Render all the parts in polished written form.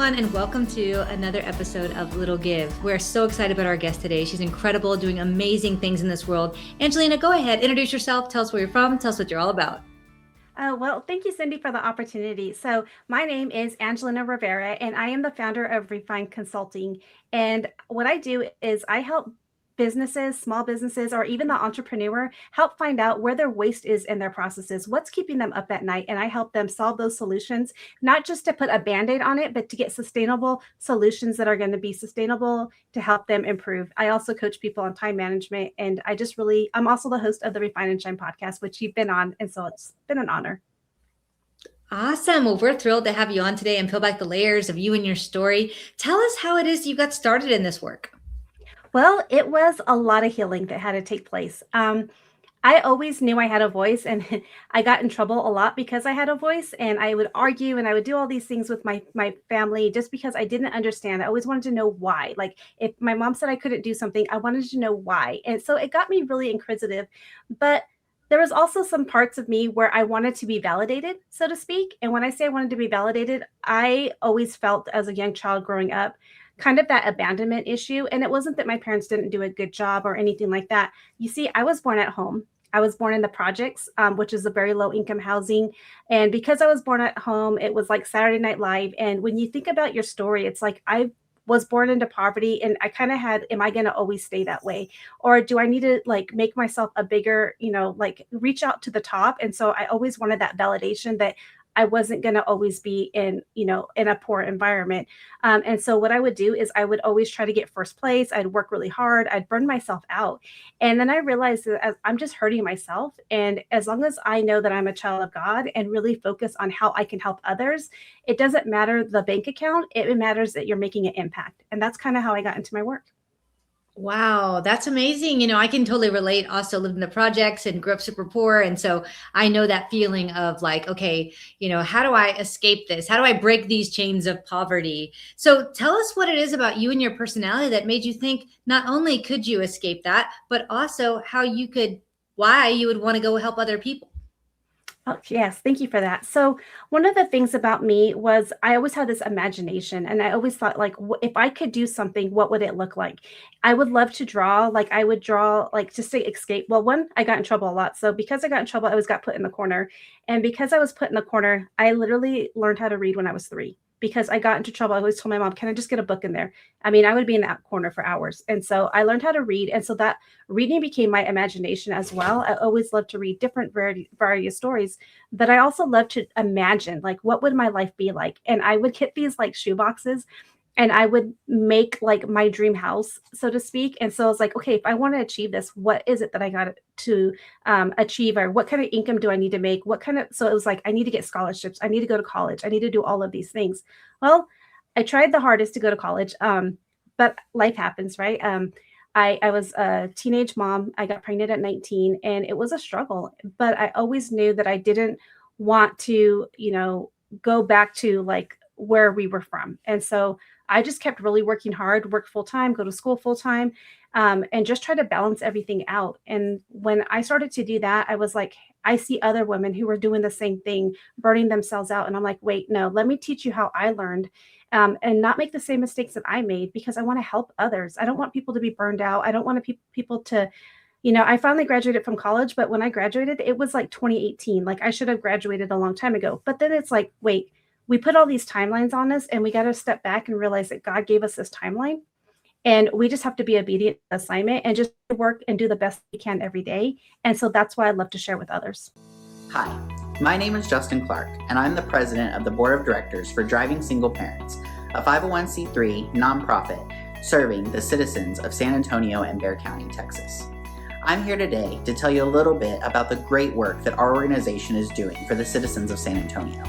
everyone, and welcome to another episode of Little Give. We're so excited about our guest today. She's incredible, doing amazing things in this world. Angelina, go ahead, introduce yourself, tell us where you're from, tell us what you're all about. Well, thank you, Cindy, for the opportunity. So, my name is Angelina Rivera, and I am the founder of Refine Consulting. And what I do is I help businesses, small businesses, or even the entrepreneur help find out where their waste is in their processes, what's keeping them up at night. And I help them solve those solutions, not just to put a band aid on it, but to get sustainable solutions that are going to be sustainable to help them improve. I also coach people on time management. And I'm also the host of the Refine and Shine podcast, which you've been on. And so it's been an honor. Awesome. Well, we're thrilled to have you on today and peel back the layers of you and your story. Tell us how it is you got started in this work. Well, it was a lot of healing that had to take place. I always knew I had a voice, and I got in trouble a lot because I had a voice, and I would argue and I would do all these things with my family just because I didn't understand. I always wanted to know why. Like if my mom said I couldn't do something, I wanted to know why. And so it got me really inquisitive. But there was also some parts of me where I wanted to be validated, so to speak. And when I say I wanted to be validated, I always felt as a young child growing up kind of that abandonment issue. And it wasn't that my parents didn't do a good job or anything like that. You see, I was born at home. I was born in the projects, which is a very low income housing. And because I was born at home, it was like Saturday Night Live. And when you think about your story, it's like I was born into poverty, and I kind of had, am I going to always stay that way? Or do I need to like make myself a bigger, like reach out to the top? And so I always wanted that validation that I wasn't going to always be in a poor environment. And so what I would do is I would always try to get first place. I'd work really hard. I'd burn myself out. And then I realized that I'm just hurting myself. And as long as I know that I'm a child of God and really focus on how I can help others, it doesn't matter the bank account. It matters that you're making an impact. And that's kind of how I got into my work. Wow, that's amazing. I can totally relate. Also lived in the projects and grew up super poor. And so I know that feeling of like, okay, how do I escape this? How do I break these chains of poverty? So tell us what it is about you and your personality that made you think not only could you escape that, but also why you would want to go help other people. Oh, yes. Thank you for that. So, one of the things about me was I always had this imagination, and I always thought, like, if I could do something, what would it look like? I would love to draw. Like, I would draw, like, just to escape. Well, one, I got in trouble a lot. So, because I got in trouble, I always got put in the corner. And because I was put in the corner, I literally learned how to read when I was 3. Because I got into trouble, I always told my mom, can I just get a book in there? I mean, I would be in that corner for hours. And so I learned how to read. And so that reading became my imagination as well. I always loved to read different variety of stories, but I also love to imagine, like, what would my life be like? And I would get these like shoe boxes, and I would make like my dream house, so to speak. And so I was like, okay, if I want to achieve this, what is it that I got to achieve? Or what kind of income do I need to make? So it was like, I need to get scholarships. I need to go to college. I need to do all of these things. Well, I tried the hardest to go to college, but life happens, right? I was a teenage mom. I got pregnant at 19, and it was a struggle, but I always knew that I didn't want to, go back to like where we were from. And so I just kept really working hard, work full time, go to school full time, and just try to balance everything out. And when I started to do that, I was like, I see other women who were doing the same thing, burning themselves out. And I'm like, wait, no, let me teach you how I learned, and not make the same mistakes that I made, because I want to help others. I don't want people to be burned out. I don't want people to, I finally graduated from college, but when I graduated, it was like 2018. Like I should have graduated a long time ago. But then it's like, wait, we put all these timelines on us, and we got to step back and realize that God gave us this timeline, and we just have to be obedient to the assignment and just work and do the best we can every day. And so that's why I love to share with others. Hi, my name is Justin Clark, and I'm the president of the board of directors for Driving Single Parents, a 501c3 nonprofit serving the citizens of San Antonio and Bexar County, Texas. I'm here today to tell you a little bit about the great work that our organization is doing for the citizens of San Antonio.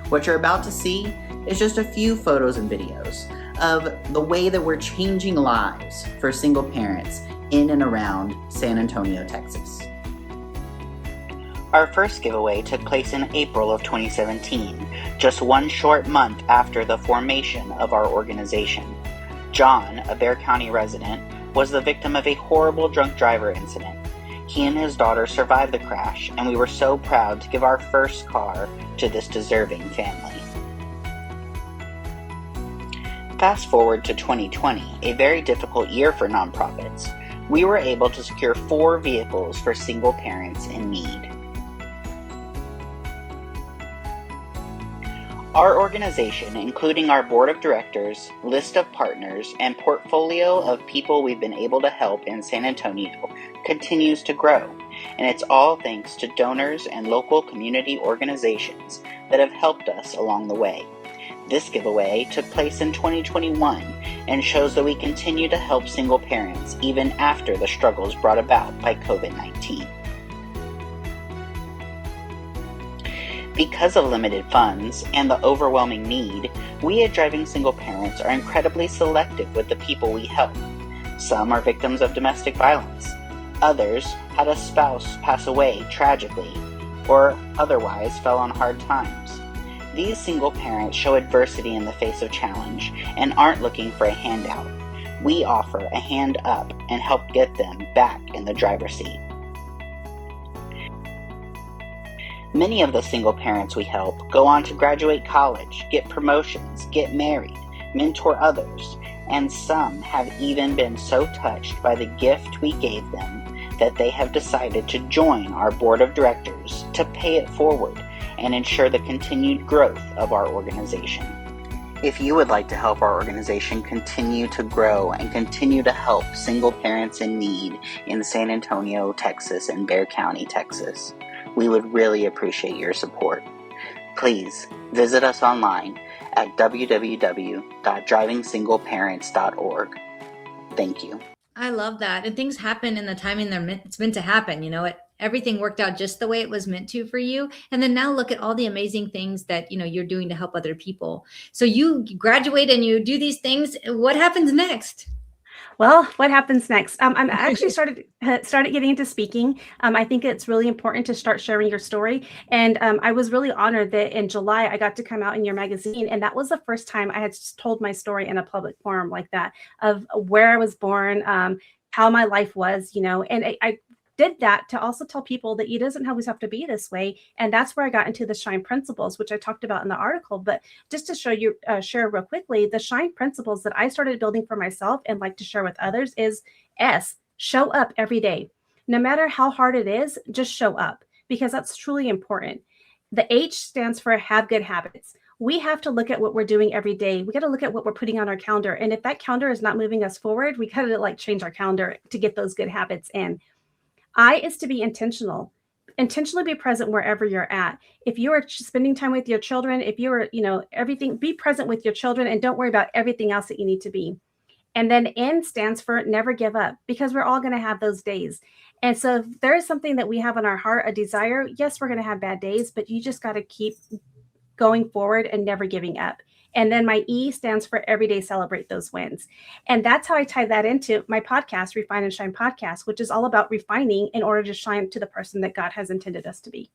What you're about to see is just a few photos and videos of the way that we're changing lives for single parents in and around San Antonio, Texas. Our first giveaway took place in April of 2017, just one short month after the formation of our organization. John, a Bexar County resident, was the victim of a horrible drunk driver incident. He and his daughter survived the crash, and we were so proud to give our first car to this deserving family. Fast forward to 2020, a very difficult year for nonprofits. We were able to secure 4 vehicles for single parents in need. Our organization, including our board of directors, list of partners, and portfolio of people we've been able to help in San Antonio, continues to grow, and it's all thanks to donors and local community organizations that have helped us along the way. This giveaway took place in 2021 and shows that we continue to help single parents even after the struggles brought about by COVID-19. Because of limited funds and the overwhelming need, we at Driving Single Parents are incredibly selective with the people we help. Some are victims of domestic violence. Others had a spouse pass away tragically or otherwise fell on hard times. These single parents show adversity in the face of challenge and aren't looking for a handout. We offer a hand up and help get them back in the driver's seat. Many of the single parents we help go on to graduate college, get promotions, get married, mentor others, and some have even been so touched by the gift we gave them that they have decided to join our board of directors to pay it forward and ensure the continued growth of our organization. If you would like to help our organization continue to grow and continue to help single parents in need in San Antonio, Texas, and Bexar County, Texas, we would really appreciate your support. Please visit us online at www.drivingsingleparents.org. Thank you. I love that. And things happen in the timing it's meant to happen. Everything worked out just the way it was meant to for you. And then now look at all the amazing things that, you're doing to help other people. So you graduate and you do these things. What happens next? Well, what happens next? I'm actually started getting into speaking. I think it's really important to start sharing your story. And I was really honored that in July, I got to come out in your magazine. And that was the first time I had told my story in a public forum like that, of where I was born, how my life was, and I did that to also tell people that it doesn't always have to be this way. And that's where I got into the SHINE principles, which I talked about in the article. But just to share real quickly, the SHINE principles that I started building for myself and like to share with others is show up every day. No matter how hard it is, just show up, because that's truly important. The H stands for have good habits. We have to look at what we're doing every day. We got to look at what we're putting on our calendar. And if that calendar is not moving us forward, we got to change our calendar to get those good habits in. I is to be intentional. Intentionally be present wherever you're at. If you are spending time with your children, if you are, everything, be present with your children and don't worry about everything else that you need to be. And then N stands for never give up, because we're all going to have those days. And so if there is something that we have in our heart, a desire, yes, we're going to have bad days, but you just got to keep going forward and never giving up. And then my E stands for every day celebrate those wins. And that's how I tie that into my podcast, Refine and Shine Podcast, which is all about refining in order to shine to the person that God has intended us to be.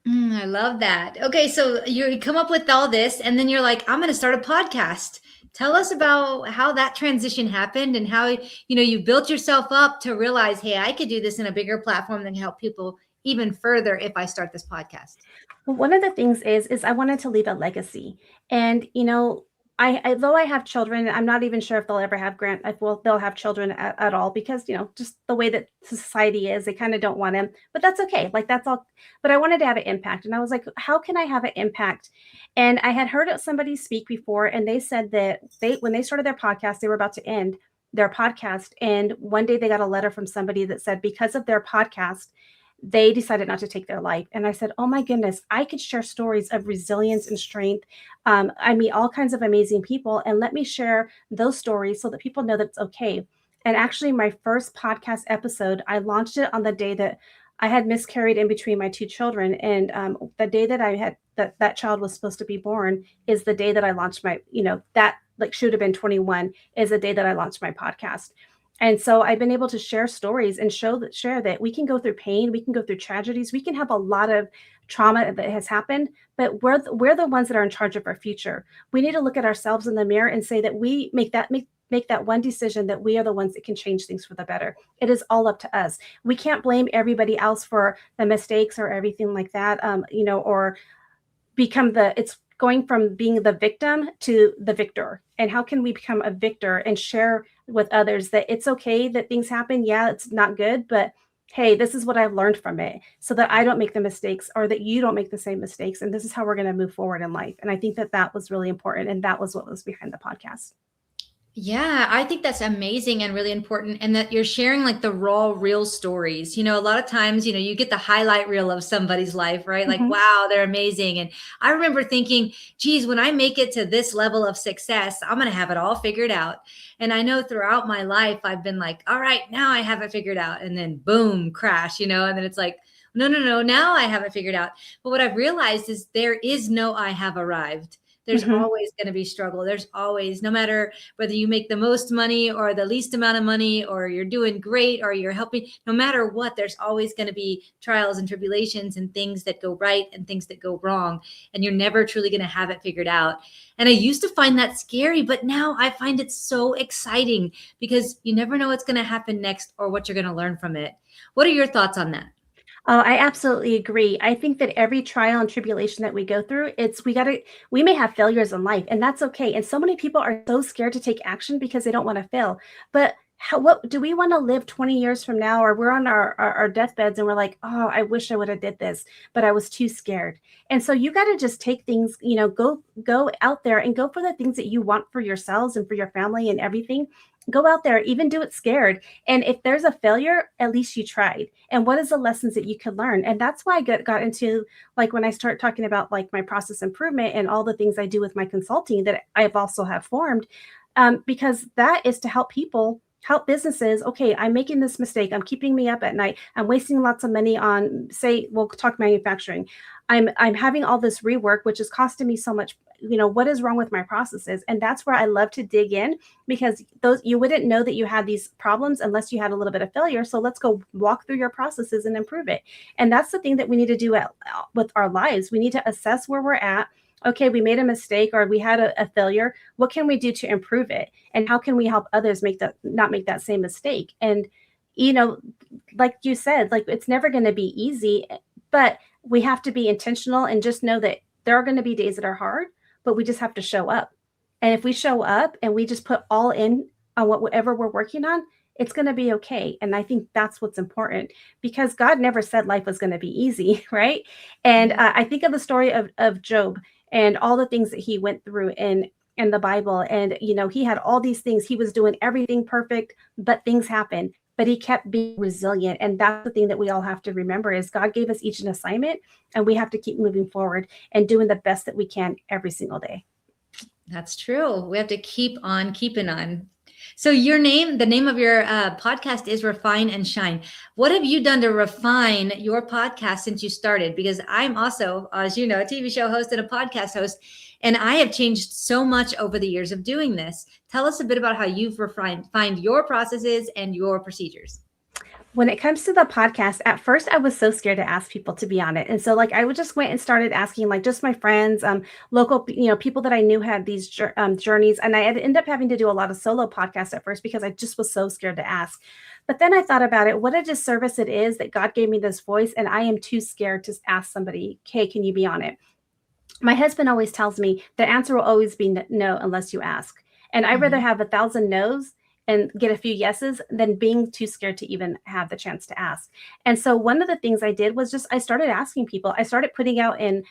I love that. Okay, so you come up with all this and then you're like, I'm going to start a podcast. Tell us about how that transition happened and how, you built yourself up to realize, hey, I could do this in a bigger platform and help people even further if I start this podcast. Well, one of the things is I wanted to leave a legacy. And, though I have children, I'm not even sure if they'll ever have they'll have children at all, because, just the way that society is, they kind of don't want them, but that's okay. That's all. But I wanted to have an impact. And I was like, how can I have an impact? And I had heard somebody speak before, and they said that when they started their podcast, they were about to end their podcast. And one day they got a letter from somebody that said, because of their podcast, they decided not to take their life. And I said, oh my goodness, I could share stories of resilience and strength. I meet all kinds of amazing people, and let me share those stories so that people know that it's okay. And actually, my first podcast episode, I launched it on the day that I had miscarried in between my 2 children. And the day that I had that child was supposed to be born is the day that I launched my, that should have been 21 is the day that I launched my podcast. And so I've been able to share stories and share that we can go through pain, we can go through tragedies, we can have a lot of trauma that has happened, but we're the ones that are in charge of our future. We need to look at ourselves in the mirror and say that we make that one decision, that we are the ones that can change things for the better. It is all up to us. We can't blame everybody else for the mistakes or everything like that, or become going from being the victim to the victor. And how can we become a victor and share with others that it's okay that things happen? Yeah, it's not good, but hey, this is what I've learned from it so that I don't make the mistakes or that you don't make the same mistakes. And this is how we're going to move forward in life. And I think that that was really important. And that was what was behind the podcast. Yeah, I think that's amazing and really important. And that you're sharing like the raw, real stories. A lot of times, you get the highlight reel of somebody's life, right? Like, Mhm. wow, they're amazing. And I remember thinking, geez, when I make it to this level of success, I'm going to have it all figured out. And I know throughout my life, I've been like, all right, now I have it figured out. And then boom, crash, and then it's like, no, no, no, now I have it figured out. But what I've realized is there is no I have arrived. There's Mhm. always going to be struggle. There's always, no matter whether you make the most money or the least amount of money, or you're doing great or you're helping, no matter what, there's always going to be trials and tribulations and things that go right and things that go wrong. And you're never truly going to have it figured out. And I used to find that scary, but now I find it so exciting because you never know what's going to happen next or what you're going to learn from it. What are your thoughts on that? Oh, I absolutely agree. I think that every trial and tribulation that we go through, we may have failures in life, and that's okay. And so many people are so scared to take action because they don't want to fail. But what do we want to live 20 years from now, or we're on our deathbeds and we're like, oh, I wish I would have did this, but I was too scared. And so you got to just take things, go out there and go for the things that you want for yourselves and for your family and everything. Go out there, even do it scared. And if there's a failure, at least you tried. And what is the lessons that you could learn? And that's why I got into, like, when I start talking about like my process improvement and all the things I do with my consulting that I've also have formed, because that is to help people, help businesses. Okay, I'm making this mistake. I'm keeping me up at night. I'm wasting lots of money on, say, we'll talk manufacturing. I'm having all this rework, which is costing me so much. What is wrong with my processes? And that's where I love to dig in, because those, you wouldn't know that you had these problems unless you had a little bit of failure. So let's go walk through your processes and improve it. And that's the thing that we need to do with our lives. We need to assess where we're at. Okay, we made a mistake or we had a failure. What can we do to improve it? And how can we help others not make that same mistake? And you know, like you said, like, it's never going to be easy, but we have to be intentional and just know that there are going to be days that are hard, but we just have to show up. And if we show up and we just put all in on whatever we're working on, it's going to be okay. And I think that's what's important, because God never said life was going to be easy, right? And I think of the story of Job and all the things that he went through in the Bible. And, he had all these things. He was doing everything perfect, but things happened. But he kept being resilient. And that's the thing that we all have to remember is God gave us each an assignment, and we have to keep moving forward and doing the best that we can every single day. That's true. We have to keep on keeping on. So the name of your podcast is Refine and Shine. What have you done to refine your podcast since you started? Because I'm also, as you know, a TV show host and a podcast host, and I have changed so much over the years of doing this. Tell us a bit about how you've refined your processes and your procedures. When it comes to the podcast, at first I was so scared to ask people to be on it. And so, like, I would just went and started asking, like, just my friends, local, people that I knew had these journeys. And I had ended up having to do a lot of solo podcasts at first because I just was so scared to ask. But then I thought about it, what a disservice it is that God gave me this voice and I am too scared to ask somebody, hey, can you be on it? My husband always tells me the answer will always be no unless you ask. And I'd rather have 1,000 no's and get a few yeses than being too scared to even have the chance to ask. And so one of the things I did was just, I started asking people. I started putting out in,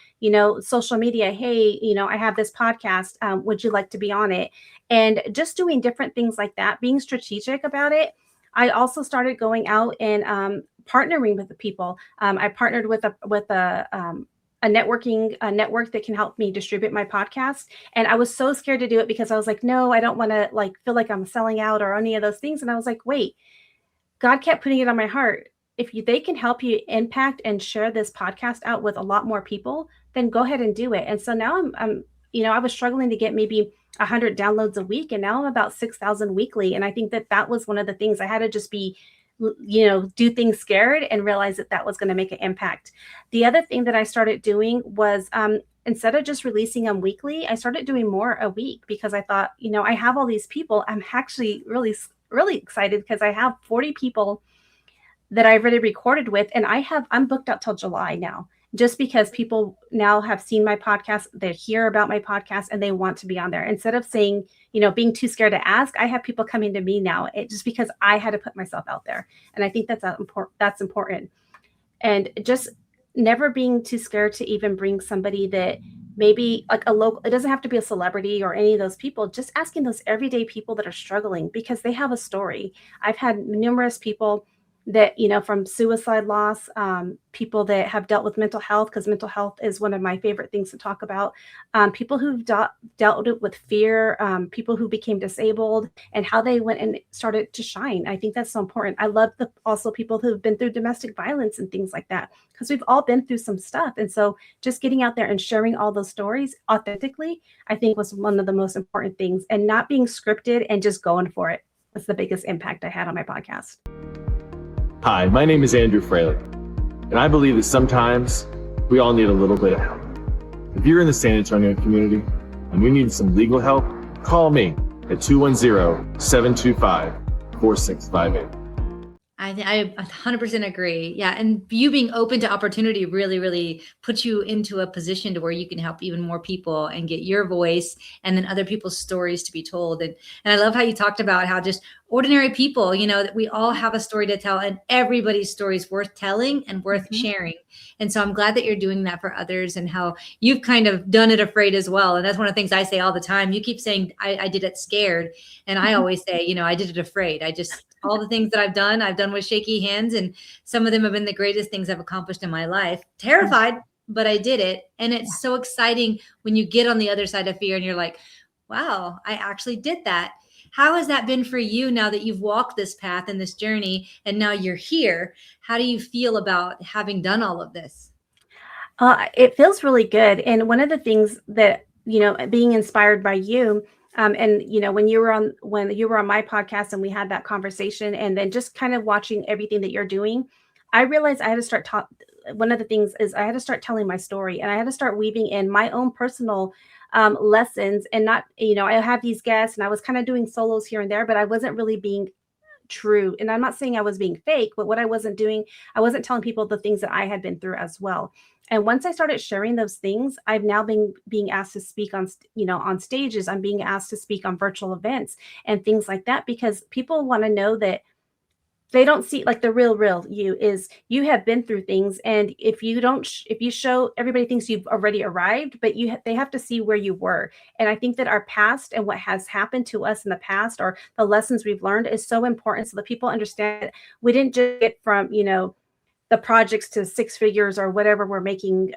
social media, hey, I have this podcast. Would you like to be on it? And just doing different things like that, being strategic about it. I also started going out and partnering with the people. I partnered with a network that can help me distribute my podcast. And I was so scared to do it because I was like, no, I don't want to feel like I'm selling out or any of those things. And I was like, wait, God kept putting it on my heart. If they can help you impact and share this podcast out with a lot more people, then go ahead and do it. And so now I'm I was struggling to get maybe 100 downloads a week, and now I'm about 6,000 weekly. And I think that was one of the things I had to just be, do things scared and realize that was going to make an impact. The other thing that I started doing was, instead of just releasing them weekly, I started doing more a week, because I thought, I have all these people. I'm actually really, really excited because I have 40 people that I've already recorded with, and I'm booked out till July now. just because people now have seen my podcast, they hear about my podcast and they want to be on there. Instead of saying, being too scared to ask, I have people coming to me now, just because I had to put myself out there. And I think that's important. And just never being too scared to even bring somebody that maybe like a local, it doesn't have to be a celebrity or any of those people, just asking those everyday people that are struggling because they have a story. I've had numerous people that, from suicide loss, people that have dealt with mental health, because mental health is one of my favorite things to talk about. People who've dealt with fear, people who became disabled, and how they went and started to shine. I think that's so important. I love also people who've been through domestic violence and things like that, because we've all been through some stuff. And so just getting out there and sharing all those stories authentically, I think was one of the most important things, and not being scripted and just going for it was the biggest impact I had on my podcast. Hi, my name is Andrew Fraley, and I believe that sometimes we all need a little bit of help. If you're in the San Antonio community and you need some legal help, call me at 210-725-4658. I 100% agree. Yeah. And you being open to opportunity really, really puts you into a position to where you can help even more people and get your voice and then other people's stories to be told. And I love how you talked about how just ordinary people, that we all have a story to tell, and everybody's story is worth telling and worth sharing. And so I'm glad that you're doing that for others, and how you've kind of done it afraid as well. And that's one of the things I say all the time. You keep saying I did it scared. And I always say, I did it afraid. All the things that I've done with shaky hands, and some of them have been the greatest things I've accomplished in my life. Terrified, but I did it. And it's so exciting when you get on the other side of fear and you're like, wow, I actually did that. How has that been for you now that you've walked this path and this journey, and now you're here? How do you feel about having done all of this? It feels really good. And one of the things that, being inspired by you, and when you were on my podcast and we had that conversation, and then just kind of watching everything that you're doing, I realized I had to start one of the things is I had to start telling my story, and I had to start weaving in my own personal lessons, and not, I have these guests and I was kind of doing solos here and there, but I wasn't really being true. And I'm not saying I was being fake, but what I wasn't doing, I wasn't telling people the things that I had been through as well. And once I started sharing those things, I've now been being asked to speak on, on stages. I'm being asked to speak on virtual events and things like that, because people want to know that they don't see, like, the real you is you have been through things. And if you don't, if you show, everybody thinks you've already arrived, but they have to see where you were. And I think that our past and what has happened to us in the past, or the lessons we've learned, is so important, so that people understand that we didn't just get from, the projects to six figures or whatever we're making,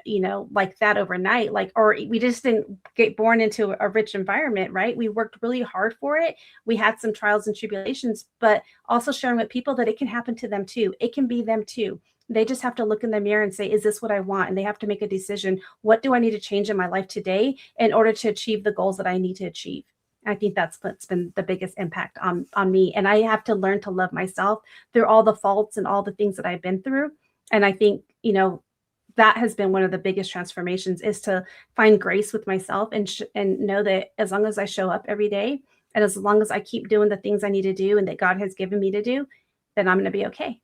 like that overnight, or we just didn't get born into a rich environment, right? We worked really hard for it. We had some trials and tribulations, but also sharing with people that it can happen to them too. It can be them too. They just have to look in the mirror and say, is this what I want? And they have to make a decision. What do I need to change in my life today in order to achieve the goals that I need to achieve? I think that's what's been the biggest impact on me. And I have to learn to love myself through all the faults and all the things that I've been through. And I think, that has been one of the biggest transformations, is to find grace with myself and know that as long as I show up every day, and as long as I keep doing the things I need to do and that God has given me to do, then I'm going to be okay.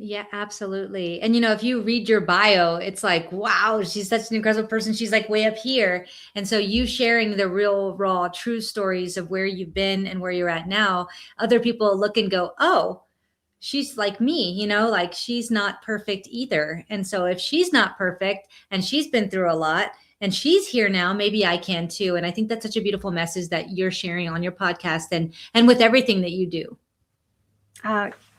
Yeah, absolutely. And, if you read your bio, it's like, wow, she's such an incredible person. She's like way up here. And so you sharing the real, raw, true stories of where you've been and where you're at now, other people look and go, oh, she's like me, like she's not perfect either. And so if she's not perfect and she's been through a lot and she's here now, maybe I can too. And I think that's such a beautiful message that you're sharing on your podcast and with everything that you do.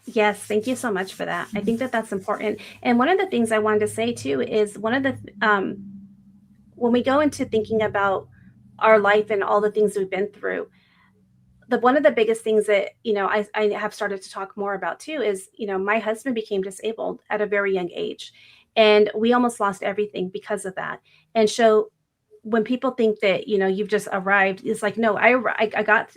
Yes, thank you so much for that. I think that that's important. And one of the things I wanted to say too is one of the, when we go into thinking about our life and all the things we've been through, one of the biggest things that, I have started to talk more about too is, my husband became disabled at a very young age, and we almost lost everything because of that. And so when people think that, you've just arrived, it's like, no, I got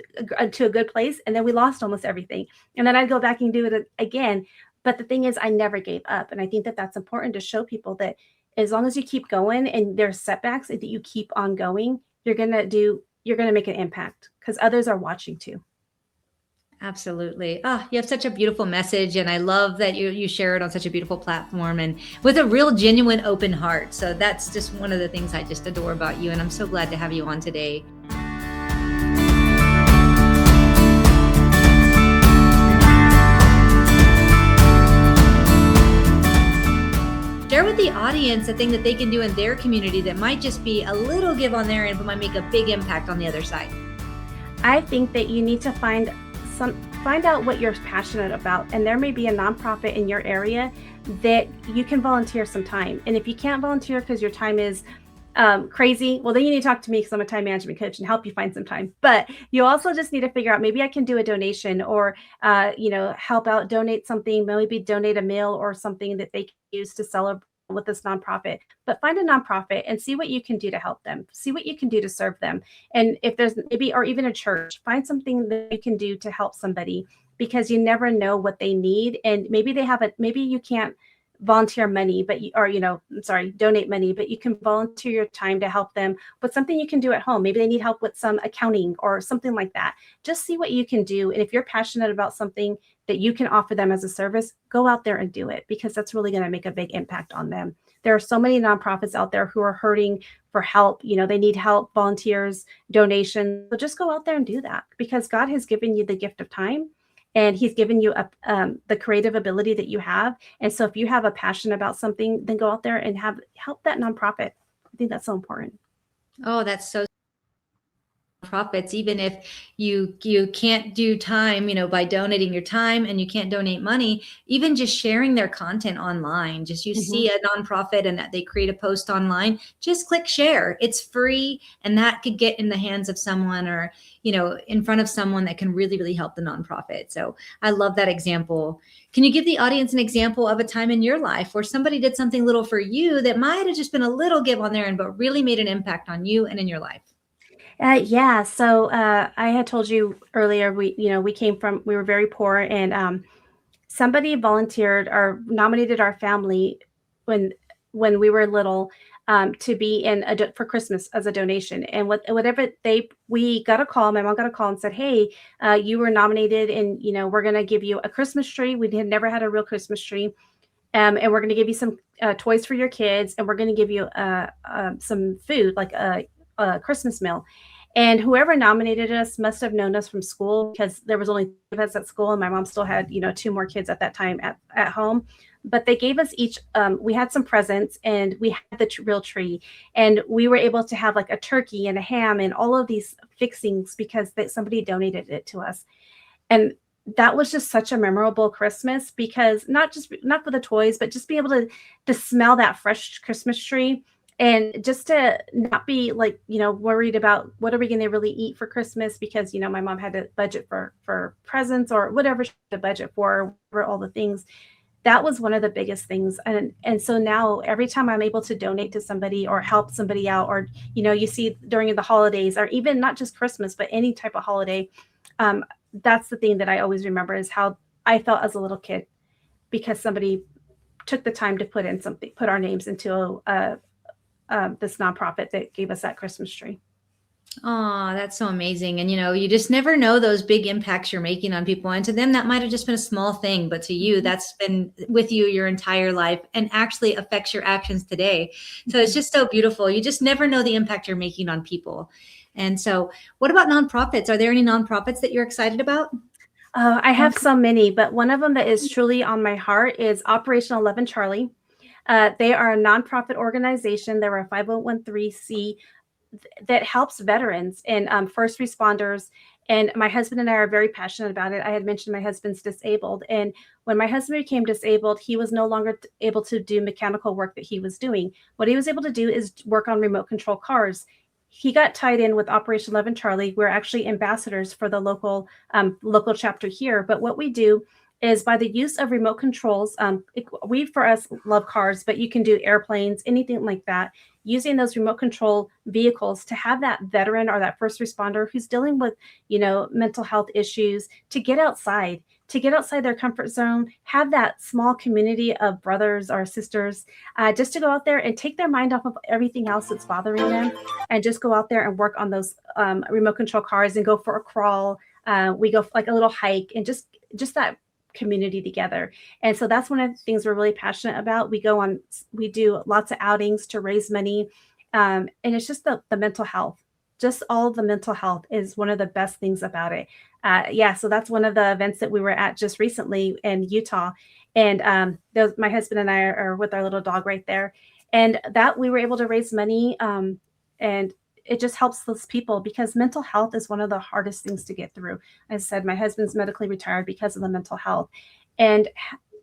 to a good place, and then we lost almost everything. And then I'd go back and do it again. But the thing is, I never gave up. And I think that that's important to show people that as long as you keep going and there's setbacks, that you keep on going, you're going to make an impact, because others are watching too. Absolutely. Oh, you have such a beautiful message, and I love that you share it on such a beautiful platform and with a real genuine open heart. So that's just one of the things I just adore about you, and I'm so glad to have you on today. Share with the audience a thing that they can do in their community that might just be a little give on their end, but might make a big impact on the other side. I think that you need to find out what you're passionate about, and there may be a nonprofit in your area that you can volunteer some time. And if you can't volunteer because your time is crazy, well, then you need to talk to me because I'm a time management coach and help you find some time. But you also just need to figure out, maybe I can do a donation, or help out, donate something, maybe donate a meal or something that they can use to celebrate with this nonprofit. But find a nonprofit and see what you can do to help them, see what you can do to serve them. And if there's maybe, or even a church, find something that you can do to help somebody, because you never know what they need. And maybe maybe you can't volunteer money, but donate money, but you can volunteer your time to help them with something you can do at home. Maybe they need help with some accounting or something like that. Just see what you can do. And if you're passionate about something that you can offer them as a service, go out there and do it, because that's really going to make a big impact on them. There are so many nonprofits out there who are hurting for help. They need help, volunteers, donations. So just go out there and do that, because God has given you the gift of time, and he's given you the creative ability that you have. And so if you have a passion about something, then go out there and help that nonprofit. I think that's so important. Oh, that's so profits, even if you can't do time, by donating your time, and you can't donate money, even just sharing their content online. Just you see a nonprofit and that they create a post online, just click share. It's free, and that could get in the hands of someone, or in front of someone that can really, really help the nonprofit. So I love that example. Can you give the audience an example of a time in your life where somebody did something little for you that might have just been a little give on their end, but really made an impact on you and in your life? Yeah. So I had told you earlier, we were very poor, and somebody volunteered or nominated our family when we were little, to be in for Christmas as a donation. And we got a call. My mom got a call and said, "Hey, you were nominated, and we're going to give you a Christmas tree. We had never had a real Christmas tree, and we're going to give you some toys for your kids, and we're going to give you some food, like a Christmas meal." And whoever nominated us must have known us from school, because there was only 3 of us at school, and my mom still had 2 more kids at that time at home. But they gave us each, we had some presents, and we had the real tree, and we were able to have like a turkey and a ham and all of these fixings because somebody donated it to us. And that was just such a memorable Christmas, because not for the toys, but just be able to smell that fresh Christmas tree, and just to not be worried about what are we going to really eat for Christmas, because my mom had to budget for presents or whatever she had to budget for all the things. That was one of the biggest things. And so now every time I'm able to donate to somebody or help somebody out, or you see during the holidays, or even not just Christmas, but any type of holiday, that's the thing that I always remember, is how I felt as a little kid, because somebody took the time to put our names into this nonprofit that gave us that Christmas tree. Oh, that's so amazing. And, you just never know those big impacts you're making on people. And to them, that might have just been a small thing, but to you, that's been with you your entire life and actually affects your actions today. So it's just so beautiful. You just never know the impact you're making on people. And so what about nonprofits? Are there any nonprofits that you're excited about? I have so many, but one of them that is truly on my heart is Operation 11 Charlie. They are a nonprofit organization. They're a 501c that helps veterans and first responders. And my husband and I are very passionate about it. I had mentioned my husband's disabled. And when my husband became disabled, he was no longer able to do mechanical work that he was doing. What he was able to do is work on remote control cars. He got tied in with Operation 11 Charlie. We're actually ambassadors for the local chapter here. But what we do is, by the use of remote controls, we, for us, love cars, but you can do airplanes, anything like that, using those remote control vehicles to have that veteran or that first responder who's dealing with, mental health issues, to get outside their comfort zone, have that small community of brothers or sisters, just to go out there and take their mind off of everything else that's bothering them, and just go out there and work on those remote control cars and go for a crawl. We go like a little hike and just that community together. And so that's one of the things we're really passionate about. We do lots of outings to raise money. And it's just the mental health. Just all of the mental health is one of the best things about it. So that's one of the events that we were at just recently in Utah. And my husband and I are with our little dog right there. And that we were able to raise money. And it just helps those people because mental health is one of the hardest things to get through. As I said, my husband's medically retired because of the mental health. And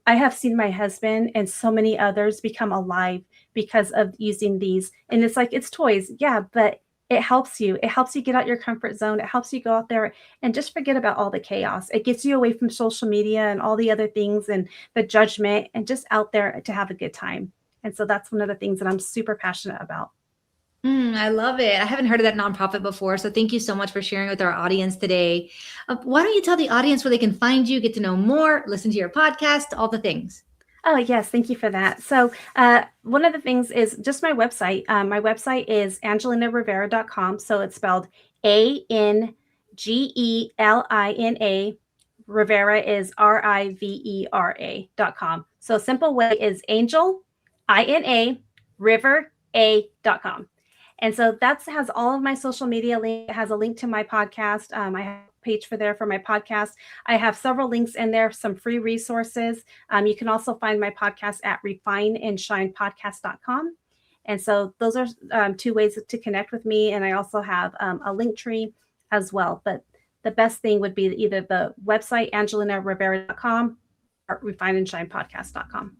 I have seen my husband and so many others become alive because of using these. And it's like, it's toys. Yeah, but it helps you. It helps you get out your comfort zone. It helps you go out there and just forget about all the chaos. It gets you away from social media and all the other things and the judgment and just out there to have a good time. And so that's one of the things that I'm super passionate about. I love it. I haven't heard of that nonprofit before. So thank you so much for sharing with our audience today. Why don't you tell the audience where they can find you, get to know more, listen to your podcast, all the things? Oh, yes. Thank you for that. So one of the things is just my website. My website is angelinarivera.com. So it's spelled ANGELINA. Rivera is RIVERA.com. So simple way is Angel, INA, River, A.com. And so that has all of my social media link. It has a link to my podcast. I have a page for my podcast. I have several links in there, some free resources. You can also find my podcast at refineandshinepodcast.com. And so those are two ways to connect with me. And I also have a link tree as well. But the best thing would be either the website, angelinarivera.com or refineandshinepodcast.com.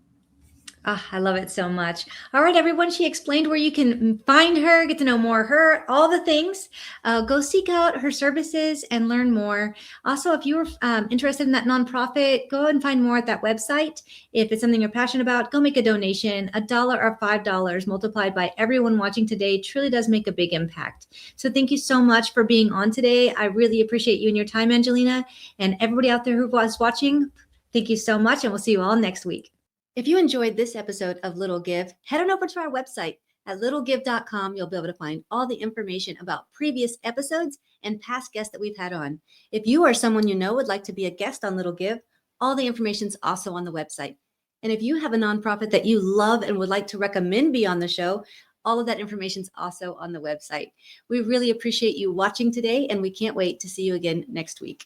Oh, I love it so much. All right, everyone. She explained where you can find her, get to know more of her, all the things. Go seek out her services and learn more. Also, if you're interested in that nonprofit, go and find more at that website. If it's something you're passionate about, go make a donation. $1 or $5 multiplied by everyone watching today truly does make a big impact. So thank you so much for being on today. I really appreciate you and your time, Angelina. And everybody out there who was watching, thank you so much. And we'll see you all next week. If you enjoyed this episode of Little Give, head on over to our website at littlegive.com. You'll be able to find all the information about previous episodes and past guests that we've had on. If you or someone you know would like to be a guest on Little Give, all the information is also on the website. And if you have a nonprofit that you love and would like to recommend be on the show, all of that information is also on the website. We really appreciate you watching today, and we can't wait to see you again next week.